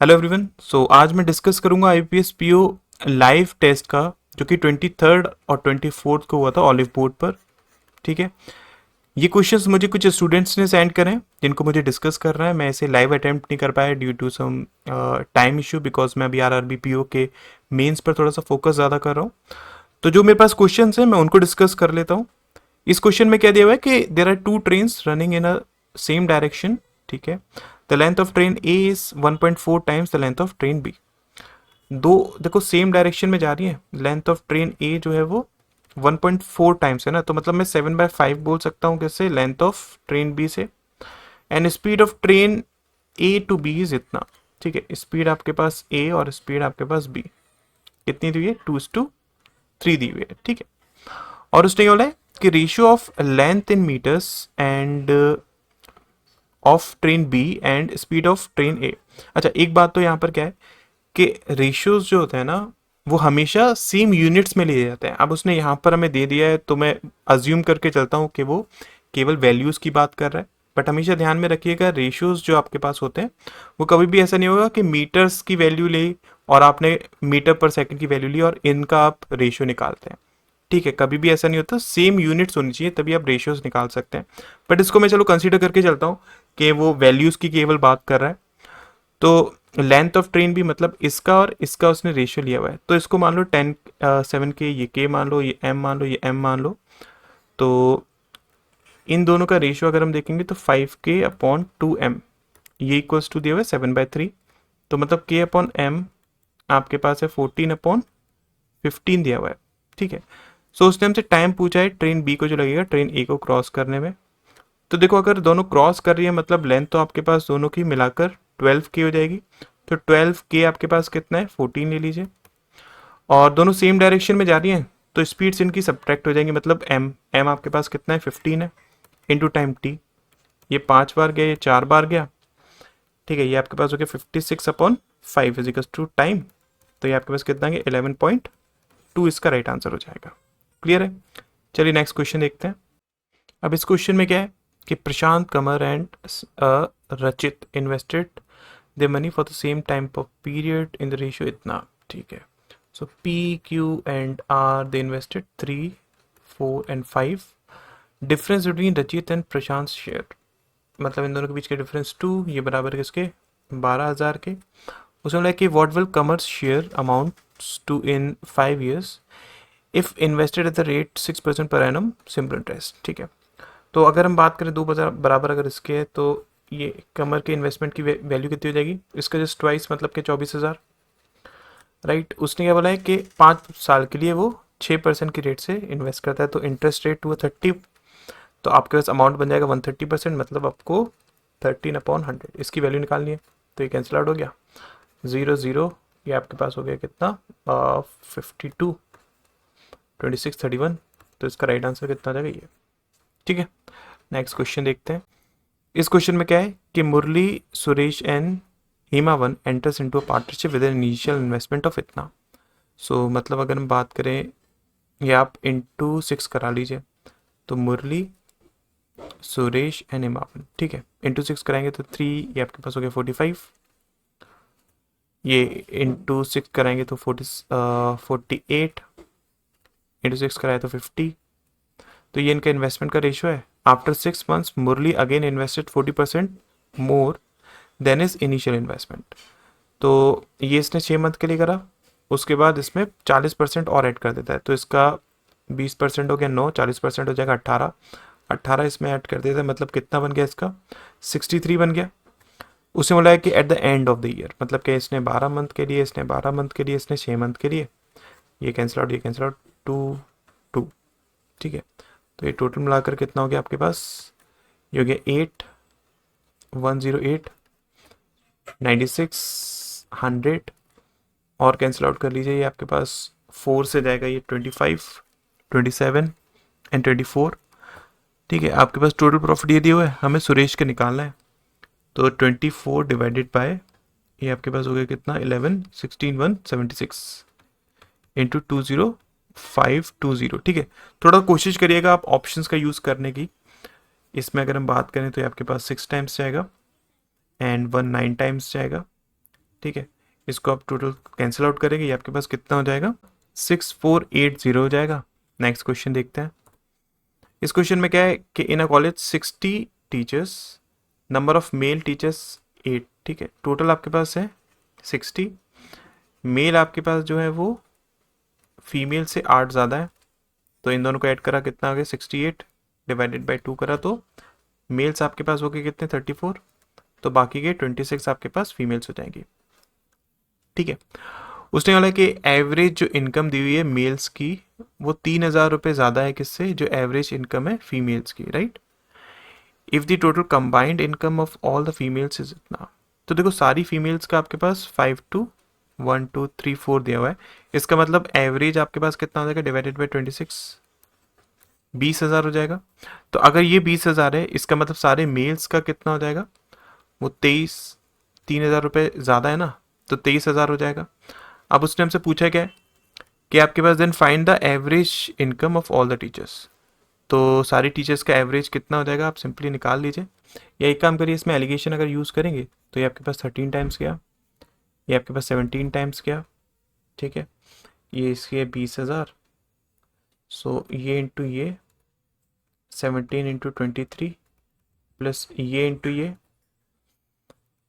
Hello everyone. आज मैं discuss करूंगा आईपीएस पीओ लाइव टेस्ट का, जो कि 23 और 24 को हुआ था ऑलिव बोर्ड पर। ठीक है, ये क्वेश्चंस मुझे कुछ स्टूडेंट्स ने सेंड करे हैं जिनको मुझे डिस्कस करना है। मैं इसे लाइव अटेम्प्ट नहीं कर पाया due to some time issue, because मैं अभी आरआरबी पीओ के मेंस पर थोड़ा सा फोकस ज़्यादा कर रहा हूँ। तो जो मेरे पास क्वेश्चंस हैं मैं उनको डिस्कस कर लेता हूँ। इस क्वेश्चन में क्या दिया हुआ है कि there are two trains running in a same direction. ठीक है, the length of train A is 1.4 times the length of train B. दो देखो सेम डायरेक्शन में जा रही है, लेंथ ऑफ ट्रेन ए जो है वो 1.4 टाइम्स है ना, तो मतलब मैं 7/5 बोल सकता हूँ कैसे, लेंथ ऑफ ट्रेन बी से। And speed of train A to B is इतना। ठीक है, स्पीड आपके पास ए और स्पीड आपके पास बी कितनी दी हुई है, 2:3 दी हुई है। ठीक है, और उसने क्या बोला है कि ratio of length in metres and of train B and speed of train A. अच्छा, एक बात तो यहाँ पर क्या है कि रेशियोज जो होते हैं ना वो हमेशा सेम यूनिट्स में लिए जाते हैं। अब उसने यहाँ पर हमें दे दिया है तो मैं अज्यूम करके चलता हूँ कि वो केवल वैल्यूज़ की बात कर रहा है। बट हमेशा ध्यान में रखिएगा, रेशियोज जो आपके पास होते हैं वो कभी भी ऐसा नहीं होगा कि मीटर्स की वैल्यू ली और आपने मीटर पर सेकंड की वैल्यू ली और इनका आप रेशियो निकालते हैं। ठीक है, कभी भी ऐसा नहीं होता, सेम यूनिट्स होनी चाहिए तभी आप रेशियोज निकाल सकते हैं। बट इसको मैं चलो कंसीडर करके चलता हूँ कि वो वैल्यूज़ की केवल बात कर रहा है। तो लेंथ ऑफ ट्रेन भी मतलब इसका और इसका उसने रेशियो लिया हुआ है, तो इसको मान लो 7 के, ये के मान लो, ये एम मान लो, ये एम मान लो। तो इन दोनों का रेशियो अगर हम देखेंगे तो 5k/2m, ये इक्वल्स टू दिया हुआ है 7/3। तो मतलब k/m आपके पास है 14/15 दिया हुआ है। ठीक है, सो उसने हमसे टाइम पूछा है ट्रेन बी को जो लगेगा ट्रेन ए को क्रॉस करने में। तो देखो, अगर दोनों क्रॉस कर रही है मतलब लेंथ तो आपके पास दोनों की मिलाकर 12k हो जाएगी। तो 12k आपके पास कितना है, 14 ले लीजिए। और दोनों सेम डायरेक्शन में जा रही हैं तो स्पीड्स इनकी सब्ट्रैक्ट हो जाएंगी, मतलब एम आपके पास कितना है, 15 है, इंटू टाइम टी। ये 5 बार गया, ये 4 बार गया। ठीक है, ये आपके पास हो गया 56/5 इजिकल्स टू टाइम। तो ये आपके पास कितना है, 11.2 इसका राइट आंसर हो जाएगा। क्लियर है? चलिए नेक्स्ट क्वेश्चन देखते हैं। अब इस क्वेश्चन में क्या है कि Prashant, Qamar and Rachit invested the money for the same time of period in the ratio इतना। ठीक है, so P, Q and R they invested 3, 4 and 5। Difference between Rachit and Prashant share, मतलब इन दोनों के बीच के डिफरेंस 2, ये बराबर किसके, 12,000 के। उसमें बोला कि what will Kumar's share amounts to in 5 years if invested at the rate 6% per annum simple interest. ठीक है, तो अगर हम बात करें 2 बराबर अगर इसके है तो ये कमर के इन्वेस्टमेंट की वैल्यू कितनी हो जाएगी, इसका जस्ट ट्वाइस मतलब कि 24,000। राइट, उसने क्या बोला है कि 5 साल के लिए वो 6% की रेट से इन्वेस्ट करता है, तो इंटरेस्ट रेट हुआ 30। तो आपके पास अमाउंट बन जाएगा 130%, मतलब आपको 13/100 इसकी वैल्यू निकालनी है। तो ये कैंसिल आउट हो गया, 0 0, ये आपके पास हो गया कितना, 52, 26, 31। तो इसका राइट आंसर कितना आ जाएगा, ये। ठीक है, नेक्स्ट क्वेश्चन देखते हैं। इस क्वेश्चन में क्या है कि Murli, Suresh and Hemavan enters into a partnership with an initial investment of इतना। सो मतलब अगर हम बात करें, ये आप इंटू 6 करा लीजिए। तो मुरली, सुरेश एंड हेमावन, ठीक है, इंटू 6 कराएंगे तो 3, ये आपके पास हो गया 45। ये इंटू 6 कराएंगे तो 48, इंटू 6 कराए तो 50। तो ये इनका इन्वेस्टमेंट का रेशियो है। After 6 months Murli again invested 40% more than is initial investment. तो ये इसने 6 मंथ के लिए करा, उसके बाद इसमें 40% और ऐड कर देता है। तो इसका 20% हो गया 9, 40% हो जाएगा 18, 18 इसमें ऐड कर देता है, मतलब कितना बन गया इसका, 63 बन गया। उसे बोला है कि at the end of the year, मतलब कि इसने 12 मंथ के लिए, इसने 12 मंथ के लिए, इसने 6 मंथ के लिए। ये कैंसिल आउट, ये कैंसिल आउट, 2 2। ठीक है, तो ये टोटल मिलाकर कितना हो गया आपके पास, ये हो गया 8, 108, 96, 100। और कैंसिल आउट कर लीजिए, ये आपके पास 4 से जाएगा, ये 25, 27 एंड 24। ठीक है, आपके पास टोटल प्रॉफिट ये दिया हुआ है, हमें सुरेश का निकालना है। तो 24 डिवाइडेड बाय, ये आपके पास हो गया कितना, 11, 16, 176 इंटू 20520। ठीक है, थोड़ा कोशिश करिएगा आप ऑप्शंस का यूज़ करने की। इसमें अगर हम बात करें तो ये आपके पास 6 टाइम्स जाएगा एंड 1 9 टाइम्स जाएगा ठीक है, इसको आप टोटल कैंसिल आउट करेंगे, ये आपके पास कितना हो जाएगा, 6480 हो जाएगा। नेक्स्ट क्वेश्चन देखते हैं। इस क्वेश्चन में क्या है कि in a college 60 teachers, number of male teachers 8, ठीक है, टोटल आपके पास है 60, मेल आपके पास जो है वो फीमेल से 8 ज़्यादा है, तो इन दोनों को ऐड करा कितना आ गया 68, डिवाइडेड बाई 2 करा तो मेल्स आपके पास हो गए कितने 34, तो बाकी के 26 आपके पास फीमेल्स हो जाएंगी। ठीक है, उसने बोला कि एवरेज जो इनकम दी हुई है मेल्स की वो 3000 रुपये ज़्यादा है किससे, जो एवरेज इनकम है फीमेल्स की, right. If the total combined income of all the females is इतना, तो देखो सारी फीमेल्स का आपके पास 5 to 1 2 3 4 दिया हुआ है, इसका मतलब एवरेज आपके पास कितना हो जाएगा डिवाइडेड बाई 26, 20,000 हो जाएगा। तो अगर ये 20,000 है, इसका मतलब सारे मेल्स का कितना हो जाएगा, वो 3,000 रुपये ज़्यादा है ना, तो 23,000 हो जाएगा। अब उसने हमसे पूछा क्या है कि आपके पास then find the average income of all the teachers, तो सारी टीचर्स का एवरेज कितना हो जाएगा, आप सिंपली निकाल लीजिए, या एक काम करिए, इसमें एलिगेशन अगर यूज़ करेंगे तो ये आपके पास 13 टाइम्स गया, ये आपके पास 17 टाइम्स गया, ठीक है, ये इसके 20,000, सो ये इंटू ये 17 इंटू 23 प्लस ये इंटू ये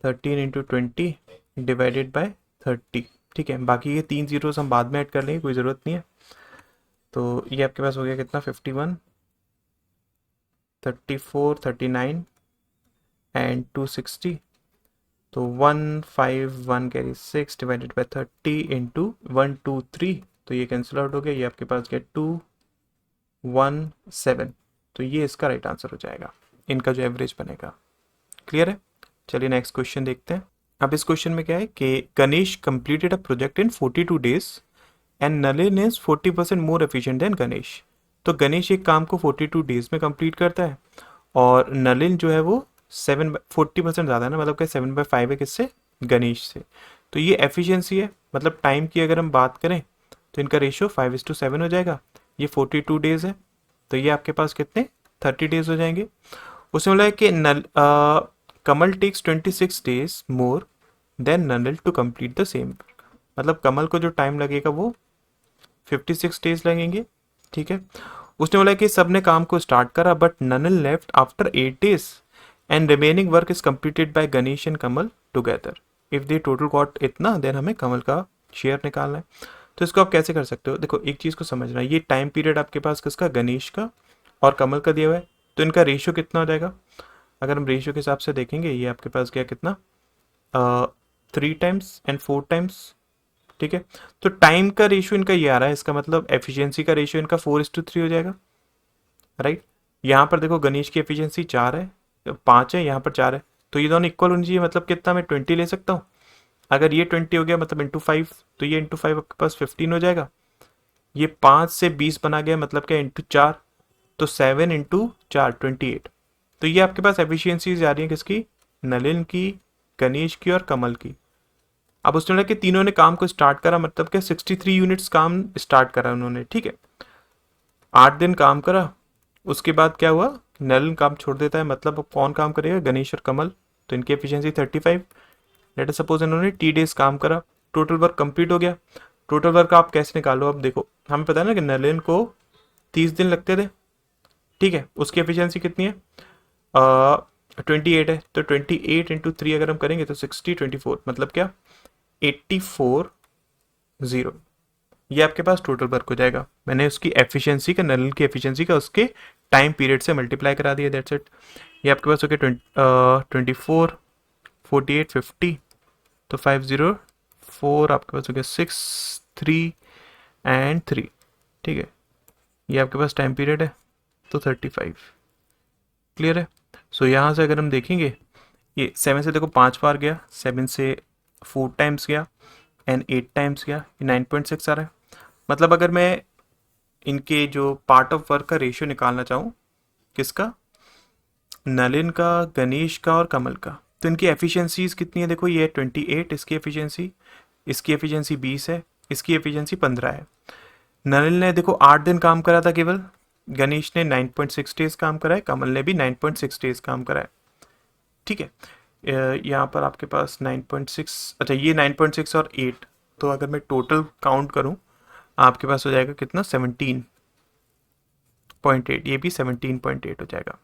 13 इंटू 20 डिवाइडेड बाय 30, ठीक है, बाकी ये 3 जीरोस हम बाद में ऐड कर लेंगे, कोई ज़रूरत नहीं है। तो ये आपके पास हो गया कितना 51, 34, 39 एंड 260, तो 151 कैरी 6 डिवाइडेड बाय 30 इंटू 123, तो ये कैंसिल आउट हो गया, ये आपके पास गया 217, तो ये इसका राइट आंसर हो जाएगा, इनका जो एवरेज बनेगा। क्लियर है, चलिए नेक्स्ट क्वेश्चन देखते हैं। अब इस क्वेश्चन में क्या है कि Ganesh completed a project in 42 days and Nalin is 40% more efficient then Ganesh. तो गणेश एक काम को 42 डेज में कंप्लीट करता है और नलिन जो है वो 40% ज़्यादा है ना, मतलब क्या 7/5 है किससे, गणेश से। तो ये एफिशिएंसी है, मतलब टाइम की अगर हम बात करें तो इनका रेशियो 5:7 हो जाएगा। ये 42 डेज है, तो ये आपके पास कितने 30 डेज हो जाएंगे। उसने बोला है कि Kamal takes 26 days more than Nalin to complete the same, मतलब कमल को जो टाइम लगेगा वो 56 डेज लगेंगे, ठीक है। उसने बोला कि सब ने काम को स्टार्ट करा but Nalin left after 8 days and remaining work is completed by Ganesh and Kamal together. If they total got इतना देन हमें कमल का शेयर निकालना है। तो इसको आप कैसे कर सकते हो, देखो एक चीज़ को समझना, ये टाइम पीरियड आपके पास किसका, गणेश का और कमल का दिया हुआ है, तो इनका रेशियो कितना हो जाएगा, अगर हम रेशियो के हिसाब से देखेंगे ये आपके पास गया कितना 3 टाइम्स एंड 4 टाइम्स, ठीक है। तो टाइम का रेशियो इनका ये आ रहा है, इसका मतलब एफिशिएंसी का रेशियो इनका 4:3 हो जाएगा, राइट। यहाँ पर देखो गणेश की एफिशिएंसी 4 है, 5 है, यहाँ पर 4 है, तो ये दोनों इक्वल होनी चाहिए, मतलब कितना मैं 20 ले सकता हूँ। अगर ये 20 हो गया मतलब इंटू 5, तो ये इंटू 5 आपके पास 15 हो जाएगा। ये 5 से 20 बना गया, मतलब क्या इंटू 4, तो 7 इंटू 4 28। तो ये आपके पास एफिशिएंसीज आ रही है किसकी, नलिन की, गणेश की और कमल की। अब उसने बोला कि तीनों ने काम को स्टार्ट करा, मतलब क्या 63 यूनिट्स काम स्टार्ट करा उन्होंने, ठीक है, 8 दिन काम करा। उसके बाद क्या हुआ, नलिन काम छोड़ देता है, मतलब अब कौन काम करेगा, गणेश और कमल, तो इनकी एफिशिएंसी 35। लेट अस सपोज इन्होंने टी डेज काम करा, टोटल वर्क कंप्लीट हो गया। टोटल वर्क आप कैसे निकालो, अब देखो हमें पता है ना कि नलिन को 30 दिन लगते थे, ठीक है, उसकी एफिशिएंसी कितनी है 28 है, तो 28 इंटू 3 अगर हम करेंगे तो 60 24, मतलब क्या 84 ये आपके पास टोटल वर्क हो जाएगा। मैंने उसकी एफिशिएंसी का, नलिन की एफिशिएंसी का उसके टाइम पीरियड से मल्टीप्लाई करा दिया, दैट्स इट। ये आपके पास हो गया 24 48 50, तो 504 आपके पास हो गया 6 3 एंड 3, ठीक है, ये आपके पास टाइम पीरियड है, तो 35। क्लियर है। सो यहाँ से अगर हम देखेंगे, ये 7 से देखो 5 बार गया, 7 से 4 टाइम्स गया एंड 8 टाइम्स गया, ये 9.6 आ रहा है। मतलब अगर मैं इनके जो पार्ट ऑफ वर्क का रेशियो निकालना चाहूँ, किसका, नलिन का, गणेश का और कमल का, तो इनकी एफिशिएंसीज कितनी है, देखो ये 28 इसकी एफिशिएंसी 20 है, इसकी एफिशिएंसी 15 है। नलिन ने देखो 8 दिन काम करा था केवल, गणेश ने 9.6 डेज काम करा है, कमल ने भी 9.6 डेज काम करा है, ठीक है। यहाँ पर आपके पास 9.6, अच्छा ये 9.6 और 8, तो अगर मैं टोटल काउंट करूँ आपके पास हो जाएगा कितना 17.8, ये भी 17.8 हो जाएगा।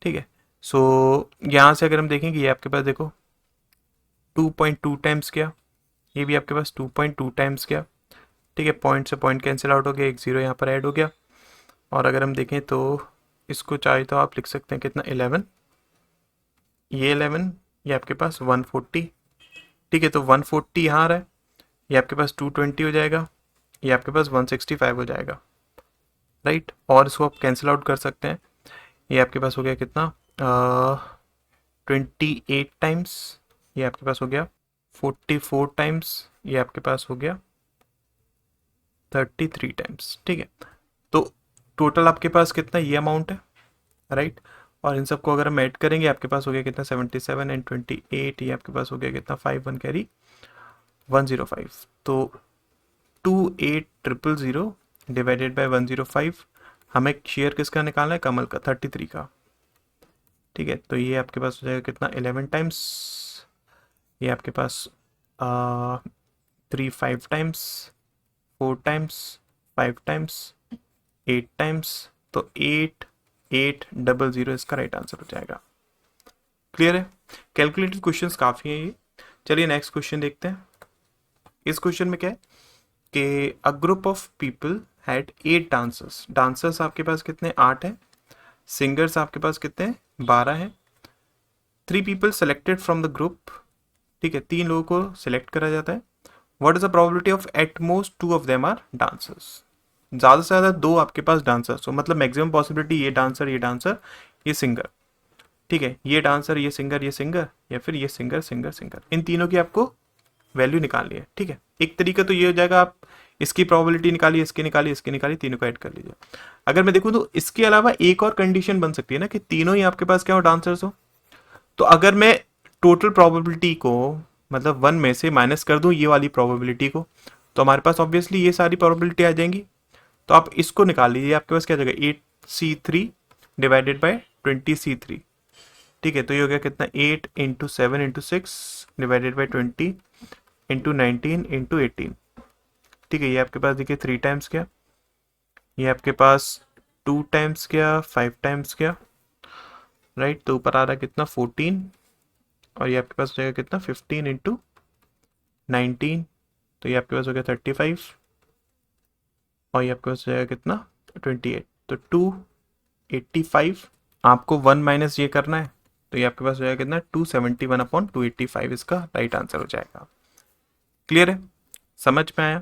ठीक है, सो यहाँ से अगर हम देखेंगे ये आपके पास देखो 2.2 टाइम्स क्या, ये भी आपके पास 2.2 टाइम्स क्या। ठीक है, पॉइंट से पॉइंट कैंसिल आउट हो गया, एक जीरो यहाँ पर ऐड हो गया। और अगर हम देखें तो इसको चाहे तो आप लिख सकते हैं कितना 11, ये 11, ये आपके पास 140। ठीक है, तो 140 यहाँ आ रहा है, ये आपके पास 220 हो जाएगा, ये आपके पास 165 हो जाएगा। राइट, और इसको आप कैंसिल आउट कर सकते हैं, ये आपके पास हो गया कितना 28 टाइम्स, ये आपके पास हो गया 44 टाइम्स, ये आपके पास हो गया 33 टाइम्स। ठीक है, तो टोटल आपके पास कितना ये अमाउंट है। राइट, और इन सबको अगर हम ऐड करेंगे आपके पास हो गया कितना 77 एंड 28, ये आपके पास हो गया कितना 5 1 कैरी 105। तो 28,000 डिवाइडेड बाय 105, हमें शेयर किसका निकालना है, कमल का 33 का। ठीक है, तो ये आपके पास हो जाएगा कितना 11 टाइम्स, ये आपके पास 3 5 टाइम्स, 4 टाइम्स, 5 टाइम्स, 8 टाइम्स, तो 8800 इसका राइट आंसर हो जाएगा। क्लियर है, कैलकुलेटेड क्वेश्चंस काफ़ी है ये। चलिए नेक्स्ट क्वेश्चन देखते हैं। इस क्वेश्चन में क्या है कि a group of people had 8 dancers, dancers आपके पास कितने 8 हैं, सिंगर्स आपके पास कितने 12 हैं। 3 people selected from the group, ठीक है 3 लोगों को सिलेक्ट करा जाता है। What is the probability of at most 2 of them are dancers, ज़्यादा से ज़्यादा 2 आपके पास डांसर्स हो, मतलब मैक्सिमम पॉसिबिलिटी ये डांसर ये सिंगर। ठीक है, ये डांसर ये सिंगर या फिर ये सिंगर, इन तीनों की आपको वैल्यू निकालनी है। ठीक है, एक तरीका तो ये हो जाएगा, आप इसकी प्रोबेबिलिटी निकालिए, इसकी निकालिए, तीनों को ऐड कर लीजिए। अगर मैं देखूँ तो इसके अलावा एक और कंडीशन बन सकती है ना कि तीनों ही आपके पास क्या हो डांसर्स हो। तो अगर मैं टोटल प्रोबेबिलिटी को मतलब 1 में से माइनस कर दूं ये वाली प्रोबेबिलिटी को, तो हमारे पास ऑब्वियसली ये सारी प्रोबेबिलिटी आ जाएंगी। तो आप इसको निकाल लीजिए, आपके पास क्या जाएगा 8C3 डिवाइडेड बाय 20C3। ठीक है, तो ये हो गया कितना 8 into 7 into 6 divided by 20 into 19 into 18। ठीक है, ये आपके पास देखिए 3 टाइम्स क्या, ये आपके पास 2 टाइम्स क्या, 5 टाइम्स क्या। राइट, तो ऊपर आ रहा है कितना 14, और ये आपके पास हो जाएगा कितना 15 इंटू 19, तो ये आपके पास हो गया 35, और ये आपके पास हो जाएगा कितना 28, तो 285। आपको 1 माइनस ये करना है, तो ये आपके पास हो जाएगा कितना 271/285, इसका राइट आंसर हो जाएगा। क्लियर है, समझ में आया।